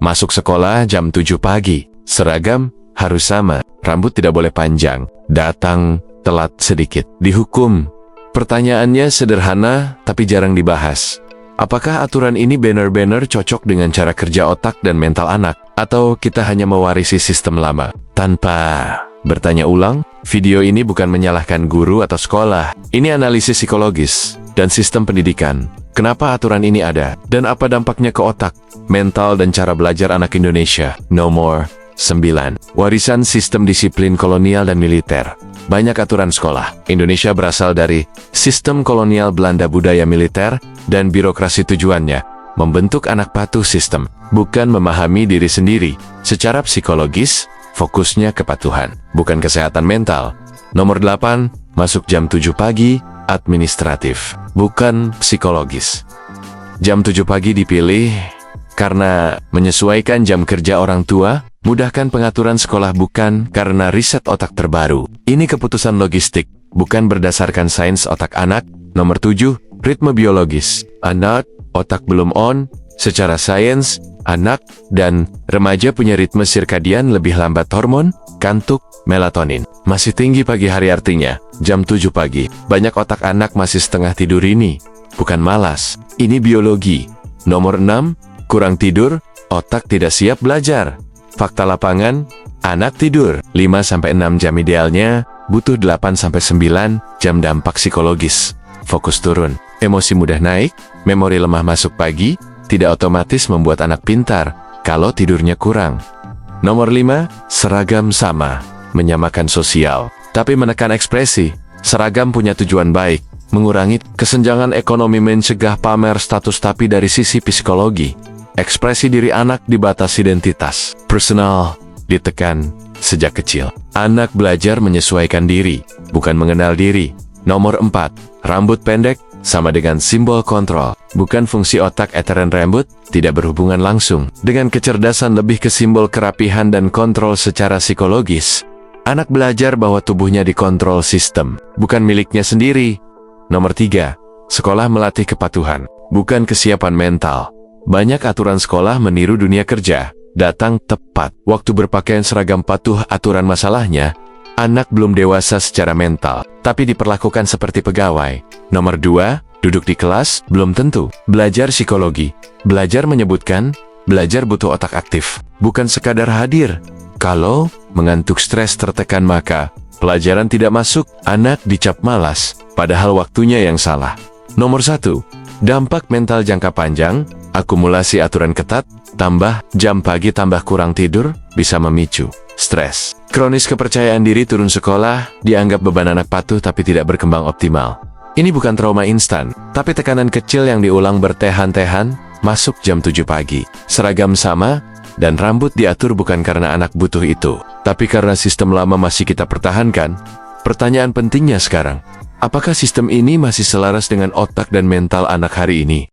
Masuk sekolah jam 7 pagi. Seragam harus sama. Rambut tidak boleh panjang. Datang telat sedikit. Dihukum. Pertanyaannya sederhana tapi jarang dibahas. Apakah aturan ini benar-benar cocok dengan cara kerja otak dan mental anak? Atau kita hanya mewarisi sistem lama? Tanpa bertanya ulang, video ini bukan menyalahkan guru atau sekolah. Ini analisis psikologis dan sistem pendidikan. Kenapa aturan ini ada? Dan apa dampaknya ke otak, mental, dan cara belajar anak Indonesia? Nomor 9. Warisan sistem disiplin kolonial dan militer. Banyak aturan sekolah Indonesia berasal dari sistem kolonial Belanda, budaya militer, dan birokrasi. Tujuannya membentuk anak patuh sistem, bukan memahami diri sendiri. Secara psikologis, fokusnya kepatuhan, bukan kesehatan mental. Nomor 8. Masuk jam 7 pagi, administratif, bukan psikologis. Jam 7 pagi dipilih karena menyesuaikan jam kerja orang tua, mudahkan pengaturan sekolah, bukan karena riset otak terbaru. Ini keputusan logistik, bukan berdasarkan sains otak anak. Nomor 7. Ritme biologis. Anak, otak belum on. Secara sains, anak dan remaja punya ritme sirkadian lebih lambat, hormon kantuk, melatonin masih tinggi pagi hari, artinya jam 7 pagi. Banyak otak anak masih setengah tidur, ini bukan malas, ini biologi. Nomor 6. Kurang tidur, otak tidak siap belajar. Fakta lapangan, anak tidur 5-6 jam, idealnya butuh 8-9 jam. Dampak psikologis, fokus turun, emosi mudah naik, memori lemah. Masuk pagi tidak otomatis membuat anak pintar kalau tidurnya kurang. Nomor 5. Seragam sama, menyamakan sosial, tapi menekan ekspresi. Seragam punya tujuan baik, mengurangi kesenjangan ekonomi, mencegah pamer status, tapi dari sisi psikologi, ekspresi diri anak dibatasi, identitas personal ditekan sejak kecil. Anak belajar menyesuaikan diri, bukan mengenal diri. Nomor 4. Rambut pendek sama dengan simbol kontrol, bukan fungsi otak. Eteren rambut tidak berhubungan langsung dengan kecerdasan, lebih ke simbol kerapihan dan kontrol. Secara psikologis, anak belajar bahwa tubuhnya dikontrol sistem, bukan miliknya sendiri. Nomor 3. Sekolah melatih kepatuhan, bukan kesiapan mental. Banyak aturan sekolah meniru dunia kerja. Datang tepat waktu, berpakaian seragam, patuh aturan. Masalahnya, anak belum dewasa secara mental, tapi diperlakukan seperti pegawai. Nomor 2. Duduk di kelas belum tentu belajar psikologi. Belajar menyebutkan, belajar butuh otak aktif, bukan sekadar hadir. Kalau mengantuk, stres, tertekan, maka pelajaran tidak masuk. Anak dicap malas, padahal waktunya yang salah. Nomor 1. Dampak mental jangka panjang, akumulasi aturan ketat, tambah jam pagi, tambah kurang tidur, bisa memicu stres kronis, kepercayaan diri turun. Sekolah dianggap beban, anak patuh tapi tidak berkembang optimal. Ini bukan trauma instan, tapi tekanan kecil yang diulang bertehan-tehan. Masuk jam 7 pagi, seragam sama, dan rambut diatur, bukan karena anak butuh itu, tapi karena sistem lama masih kita pertahankan. Pertanyaan pentingnya sekarang, apakah sistem ini masih selaras dengan otak dan mental anak hari ini?